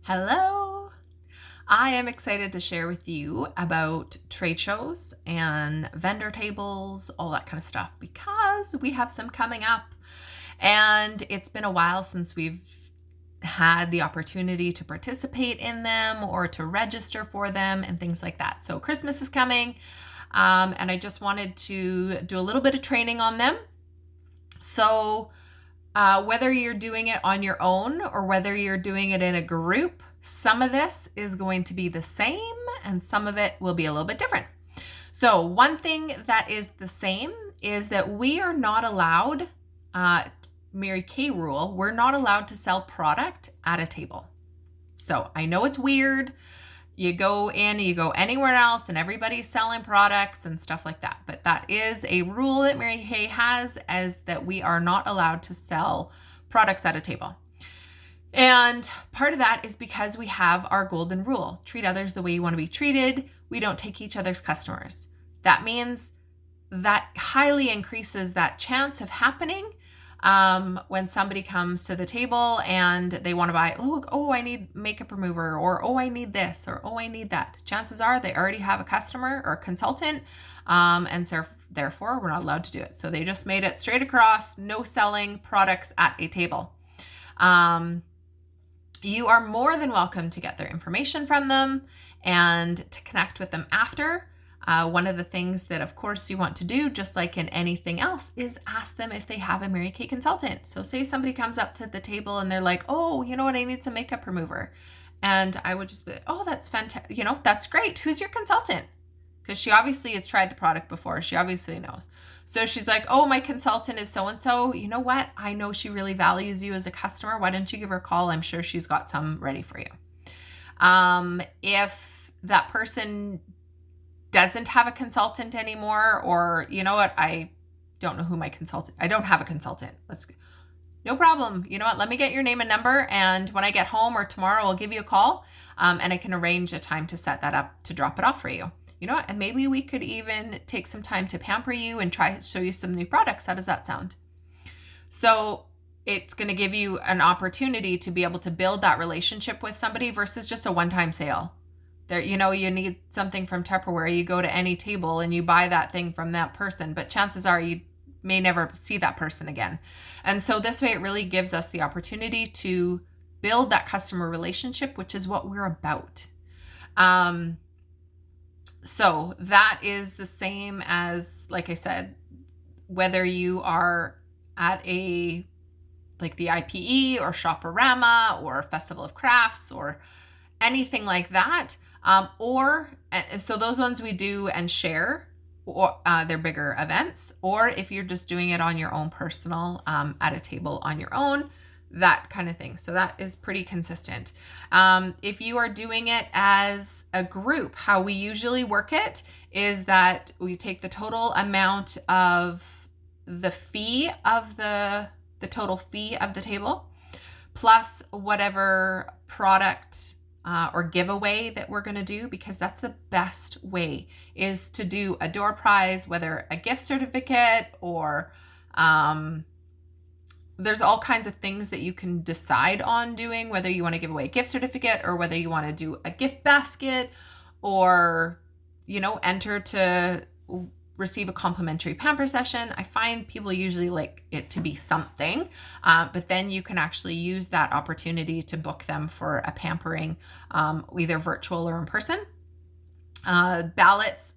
Hello! I am excited to share with you about trade shows and vendor tables, all that kind of stuff, because we have some coming up. And it's been a while since we've had the opportunity to participate in them or to register for them and things like that. So Christmas is coming, and I just wanted to do a little bit of training on them. So whether you're doing it on your own or whether you're doing it in a group, some of this is going to be the same and some of it will be a little bit different. So one thing that is the same is that we are not allowed, Mary Kay rule, we're not allowed to sell product at a table. So I know it's weird. You go in, you go anywhere else and everybody's selling products and stuff like that. But that is a rule that Mary Kay has, as that we are not allowed to sell products at a table. And part of that is because we have our golden rule: treat others the way you want to be treated. We don't take each other's customers. That means that highly increases that chance of happening when somebody comes to the table and they want to buy, oh, I need makeup remover, or oh, I need this, or oh, I need that. Chances are they already have a customer or a consultant, and so therefore we're not allowed to do it. So they just made it straight across: no selling products at a table. You are more than welcome to get their information from them and to connect with them after. One of the things that, of course, you want to do, just like in anything else, is ask them if they have a Mary Kay consultant. So say somebody comes up to the table and they're like, oh, you know what, I need some makeup remover. And I would just be like, oh, that's fantastic. That's great. Who's your consultant? Because she obviously has tried the product before. She obviously knows. So she's like, oh, my consultant is so-and-so. You know what? I know she really values you as a customer. Why don't you give her a call? I'm sure she's got some ready for you. If that person doesn't have a consultant anymore, or you know what, I don't know who my consultant, I don't have a consultant. No problem. You know what, let me get your name and number, and when I get home or tomorrow, I'll give you a call, and I can arrange a time to set that up to drop it off for you. You know what, and maybe we could even take some time to pamper you and try to show you some new products. How does that sound? So it's going to give you an opportunity to be able to build that relationship with somebody versus just a one-time sale. There, you need something from Tupperware, you go to any table and you buy that thing from that person, but chances are you may never see that person again. And so this way, it really gives us the opportunity to build that customer relationship, which is what we're about. So that is the same as, like I said, whether you are at like the IPE or Shoporama or Festival of Crafts or anything like that. And so those ones we do and share, or they're bigger events, or if you're just doing it on your own personal, at a table on your own, that kind of thing. So that is pretty consistent. If you are doing it as a group, how we usually work it is that we take the total amount of the fee of the total fee of the table, plus whatever product or giveaway that we're going to do, because that's the best way, is to do a door prize, whether a gift certificate or there's all kinds of things that you can decide on doing, whether you want to give away a gift certificate or whether you want to do a gift basket, or enter to receive a complimentary pamper session. I find people usually like it to be something, but then you can actually use that opportunity to book them for a pampering, either virtual or in person. Ballots,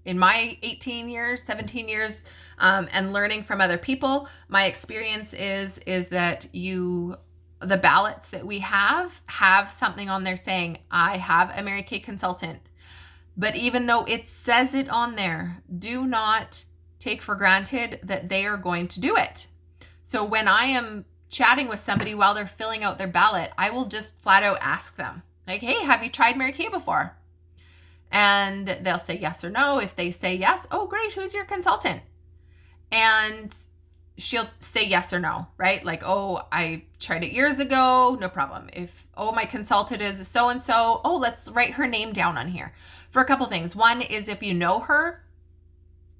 in my 18 years, 17 years, and learning from other people, my experience is that the ballots that we have something on there saying, I have a Mary Kay consultant. But even though it says it on there, do not take for granted that they are going to do it. So when I am chatting with somebody while they're filling out their ballot, I will just flat out ask them, like, hey, have you tried Mary Kay before? And they'll say yes or no. If they say yes, oh, great, who's your consultant? And she'll say yes or no, right? Like, oh, I tried it years ago, no problem. My consultant is so-and-so, oh, let's write her name down on here. For a couple things. One is, if you know her,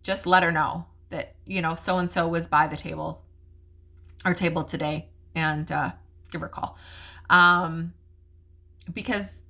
just let her know that, so-and-so was by the table today, and give her a call. because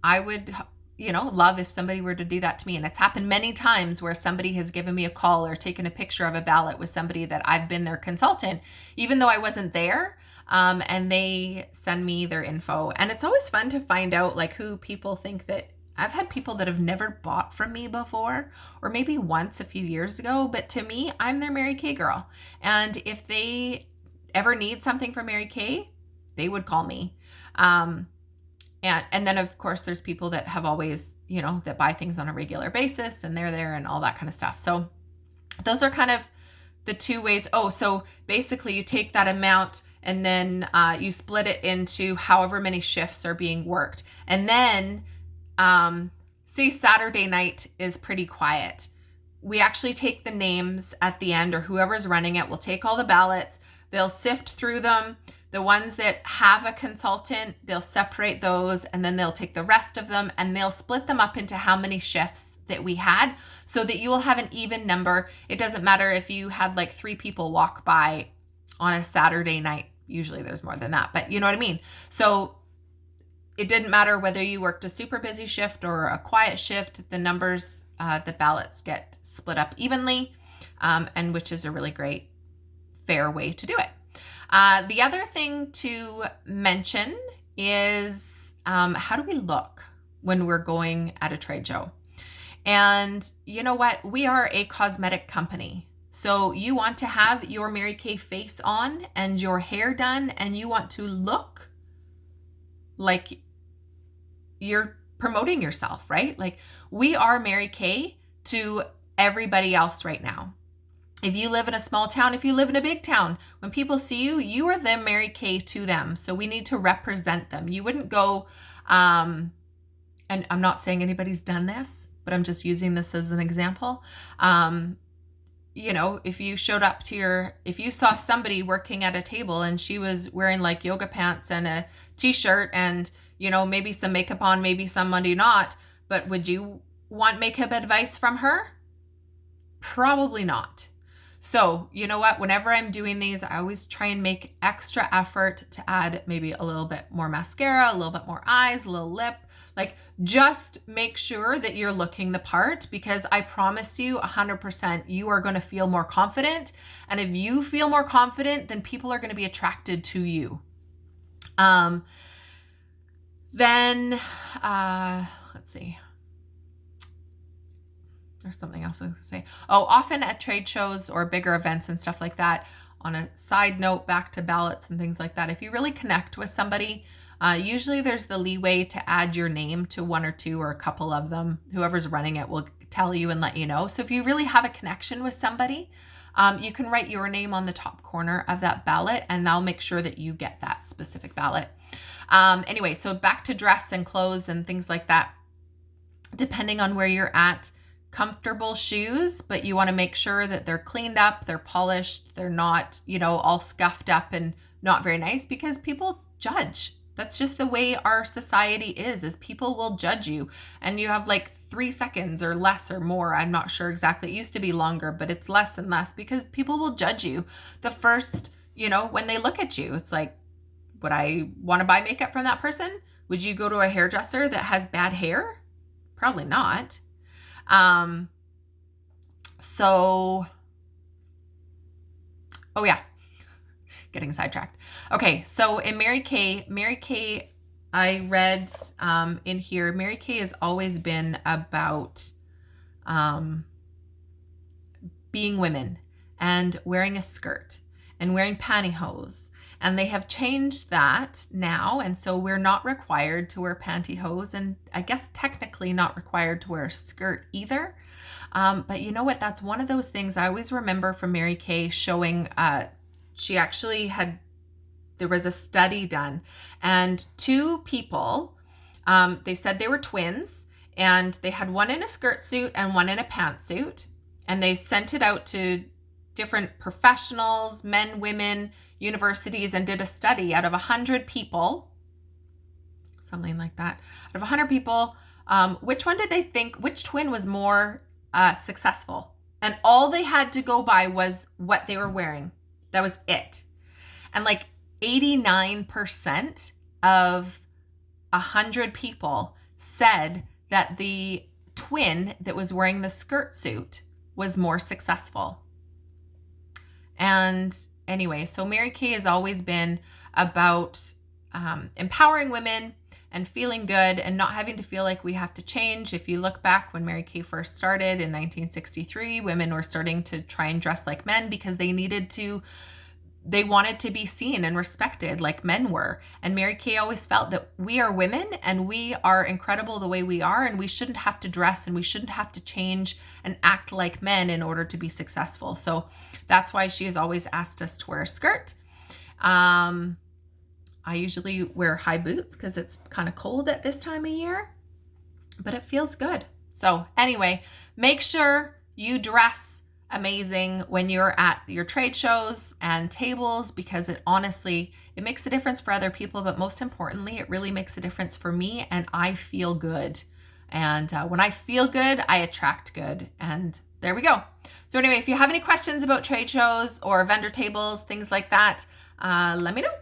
I would, love if somebody were to do that to me. And it's happened many times where somebody has given me a call or taken a picture of a ballot with somebody that I've been their consultant, even though I wasn't there. And they send me their info. And it's always fun to find out like who people think that. I've had people that have never bought from me before, or maybe once a few years ago, but to me, I'm their Mary Kay girl. And if they ever need something from Mary Kay, they would call me. And then of course there's people that have always, that buy things on a regular basis and they're there and all that kind of stuff. So those are kind of the two ways. Oh, so basically you take that amount and then you split it into however many shifts are being worked. And then say Saturday night is pretty quiet. We actually take the names at the end, or whoever's running it will take all the ballots. They'll sift through them. The ones that have a consultant, they'll separate those, and then they'll take the rest of them and they'll split them up into how many shifts that we had, so that you will have an even number. It doesn't matter if you had like 3 people walk by on a Saturday night. Usually there's more than that, but you know what I mean? So it didn't matter whether you worked a super busy shift or a quiet shift, the numbers, the ballots get split up evenly, and which is a really great, fair way to do it. The other thing to mention is how do we look when we're going at a trade show? And you know what? We are a cosmetic company. So you want to have your Mary Kay face on and your hair done, and you want to look like you're promoting yourself, right? Like we are Mary Kay to everybody else right now. If you live in a small town, if you live in a big town, when people see you, you are the Mary Kay to them. So we need to represent them. You wouldn't go, and I'm not saying anybody's done this, but I'm just using this as an example. If you showed up if you saw somebody working at a table and she was wearing like yoga pants and a t-shirt and, maybe some makeup on, maybe somebody not, but would you want makeup advice from her? Probably not. So you know what, whenever I'm doing these, I always try and make extra effort to add maybe a little bit more mascara, a little bit more eyes, a little lip, like just make sure that you're looking the part, because I promise you 100% you are going to feel more confident. And if you feel more confident, then people are going to be attracted to you. Then, let's see. There's something else I was gonna say. Oh, often at trade shows or bigger events and stuff like that, on a side note, back to ballots and things like that, if you really connect with somebody, usually there's the leeway to add your name to 1 or 2 or a couple of them. Whoever's running it will tell you and let you know. So if you really have a connection with somebody, you can write your name on the top corner of that ballot, and they'll make sure that you get that specific ballot. Anyway, so back to dress and clothes and things like that. Depending on where you're at, comfortable shoes, but you want to make sure that they're cleaned up, they're polished, they're not, all scuffed up and not very nice, because people judge. That's just the way our society is people will judge you, and you have like 3 seconds or less or more. I'm not sure exactly. It used to be longer, but it's less and less because people will judge you. The first, when they look at you, it's like, would I want to buy makeup from that person? Would you go to a hairdresser that has bad hair? Probably not. Oh yeah, getting sidetracked. Okay. So in Mary Kay, I read, in here, Mary Kay has always been about, being women and wearing a skirt and wearing pantyhose. And they have changed that now. And so we're not required to wear pantyhose, and I guess technically not required to wear a skirt either. But you know what? That's one of those things I always remember from Mary Kay showing, she actually there was a study done, and 2 people, they said they were twins, and they had one in a skirt suit and one in a pantsuit. And they sent it out to different professionals, men, women, universities, and did a study out of 100 people, something like that. Out of 100 people, which one did they think, which twin was more successful? And all they had to go by was what they were wearing. That was it. And like 89% of 100 people said that the twin that was wearing the skirt suit was more successful. And anyway, so Mary Kay has always been about empowering women and feeling good and not having to feel like we have to change. If you look back when Mary Kay first started in 1963, women were starting to try and dress like men because they wanted to be seen and respected like men were. And Mary Kay always felt that we are women and we are incredible the way we are, and we shouldn't have to dress and we shouldn't have to change and act like men in order to be successful. So that's why she has always asked us to wear a skirt. I usually wear high boots because it's kind of cold at this time of year, but it feels good. So anyway, make sure you dress amazing when you're at your trade shows and tables, because it makes a difference for other people, but most importantly, it really makes a difference for me, and I feel good. And when I feel good, I attract good. And there we go. So anyway, if you have any questions about trade shows or vendor tables, things like that, let me know.